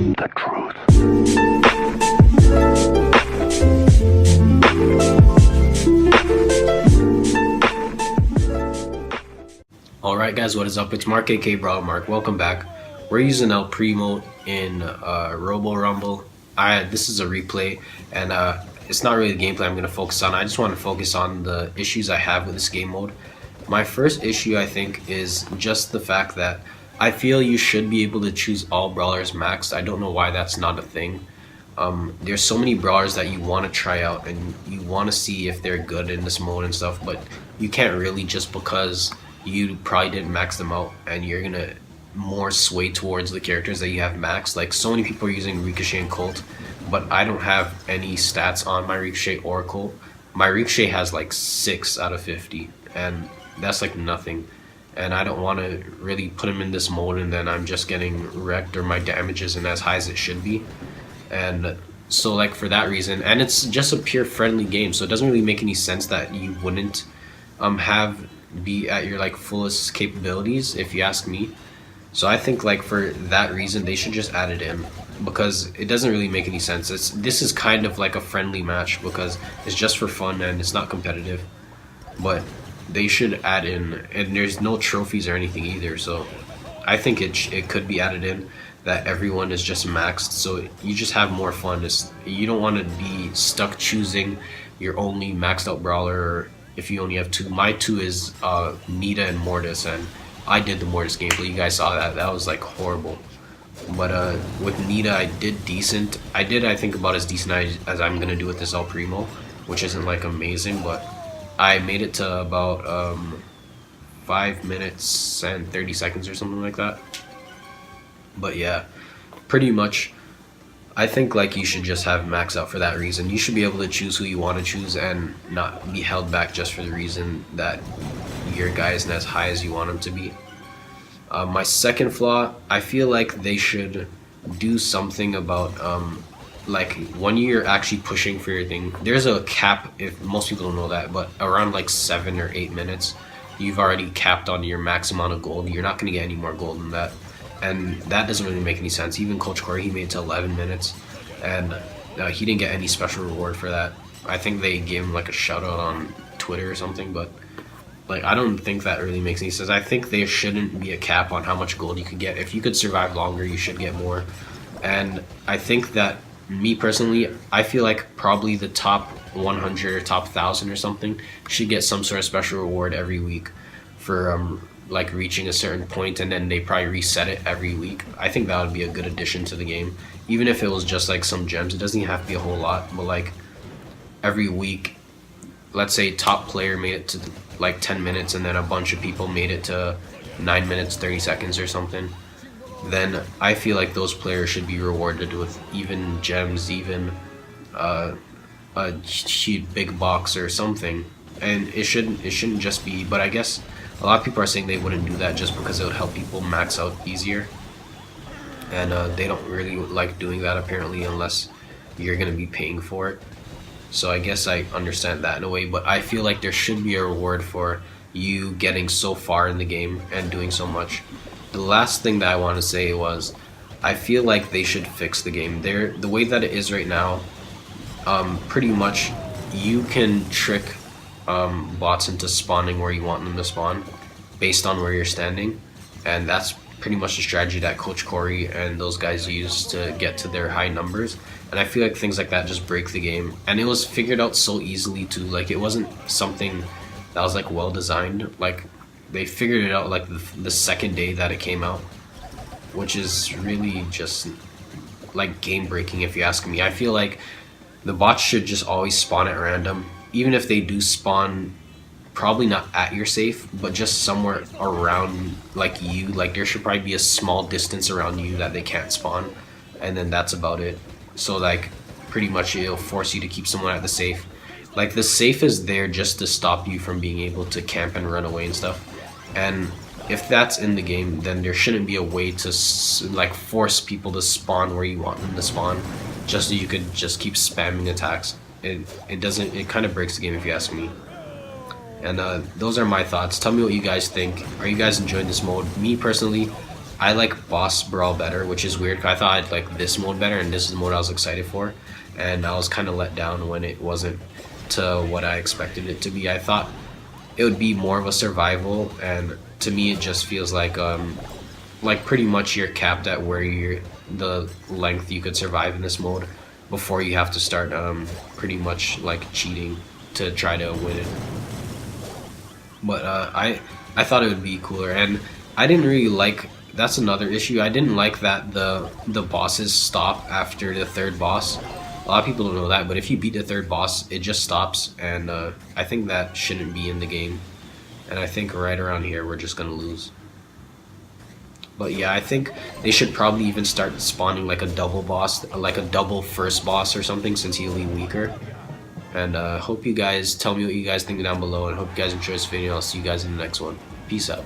the truth. Alright guys, what is up? It's Mark aka BrawlerMark. Welcome back. We're using now Primo in Robo Rumble. This is a replay, and it's not really the gameplay I'm going to focus on. I just want to focus on the issues I have with this game mode. My first issue, I think, is just the fact that I feel you should be able to choose all brawlers maxed. I don't know why that's not a thing. There's so many brawlers that you want to try out and you want to see if they're good in this mode and stuff, but you can't really, just because you probably didn't max them out and you're gonna more sway towards the characters that you have maxed. Like, so many people are using Ricochet and Colt, but I don't have any stats on my Ricochet or Colt. My Ricochet has like 6 out of 50, and that's like nothing. And I don't want to really put him in this mode and then I'm just getting wrecked, or my damage isn't as high as it should be. And so, like, for that reason, and it's just a pure friendly game, so it doesn't really make any sense that you wouldn't be at your like fullest capabilities, if you ask me. So I think, like, for that reason they should just add it in, because it doesn't really make any sense. This is kind of like a friendly match because it's just for fun and it's not competitive, but they should add in, and there's no trophies or anything either, so I think it could be added in that everyone is just maxed, so you just have more fun. You don't want to be stuck choosing your only maxed out brawler, or if you only have 2. My 2 is Nita and Mortis, and I did the Mortis gameplay. You guys saw that was like horrible. But with Nita I did decent. I think about as decent as I'm gonna do with this El Primo, which isn't like amazing, but I made it to about 5 minutes and 30 seconds or something like that. But yeah, pretty much I think, like, you should just have max out for that reason. You should be able to choose who you want to choose and not be held back just for the reason that your guy isn't as high as you want him to be. My second flaw, I feel like they should do something about like, when you're actually pushing for your thing, there's a cap. If most people don't know that, but around like 7 or 8 minutes you've already capped on your max amount of gold. You're not going to get any more gold than that, and that doesn't really make any sense. Even Coach Corey, he made it to 11 minutes and he didn't get any special reward for that. I think they gave him like a shout out on Twitter or something, but like, I don't think that really makes any sense. I think there shouldn't be a cap on how much gold you could get. If you could survive longer, you should get more. And I think that, me personally, I feel like probably the top 100 or top 1,000 or something should get some sort of special reward every week for like reaching a certain point, and then they probably reset it every week. I think that would be a good addition to the game, even if it was just like some gems. It doesn't even have to be a whole lot, but like every week, let's say top player made it to like 10 minutes and then a bunch of people made it to 9 minutes 30 seconds or something, then I feel like those players should be rewarded with even gems, even a huge big box or something. And it shouldn't just be, but I guess a lot of people are saying they wouldn't do that just because it would help people max out easier, and they don't really like doing that apparently unless you're gonna be paying for it. So I guess I understand that in a way, but I feel like there should be a reward for you getting so far in the game and doing so much. The last thing that I want to say was, I feel like they should fix the game. The way that it is right now, pretty much you can trick bots into spawning where you want them to spawn based on where you're standing, and that's pretty much the strategy that Coach Corey and those guys use to get to their high numbers. And I feel like things like that just break the game, and it was figured out so easily too. Like, it wasn't something that was like well designed. Like, they figured it out like the second day that it came out, which is really just like game breaking if you ask me. I feel like the bots should just always spawn at random, even if they do spawn probably not at your safe, but just somewhere around like you. Like, there should probably be a small distance around you that they can't spawn, and then that's about it. So like, pretty much it'll force you to keep someone at the safe. Like, the safe is there just to stop you from being able to camp and run away and stuff. And if that's in the game, then there shouldn't be a way to like force people to spawn where you want them to spawn, just so you could just keep spamming attacks. It kind of breaks the game if you ask me. And those are my thoughts. Tell me what you guys think. Are you guys enjoying this mode? Me personally, I like boss brawl better, which is weird. 'Cause I thought I'd like this mode better, and this is the mode I was excited for, and I was kind of let down when it wasn't to what I expected it to be. I thought it would be more of a survival, and to me it just feels like pretty much you're capped at where you're the length you could survive in this mode before you have to start pretty much like cheating to try to win it. But I thought it would be cooler, and I didn't really like. That's another issue. I didn't like that the bosses stop after the third boss. A lot of people don't know that, but if you beat the third boss, it just stops, and I think that shouldn't be in the game. And I think right around here we're just gonna lose. But yeah, I think they should probably even start spawning like a double boss, like a double first boss or something, since he'll be weaker. And hope you guys tell me what you guys think down below, and hope you guys enjoy this video. I'll see you guys in the next one. Peace out.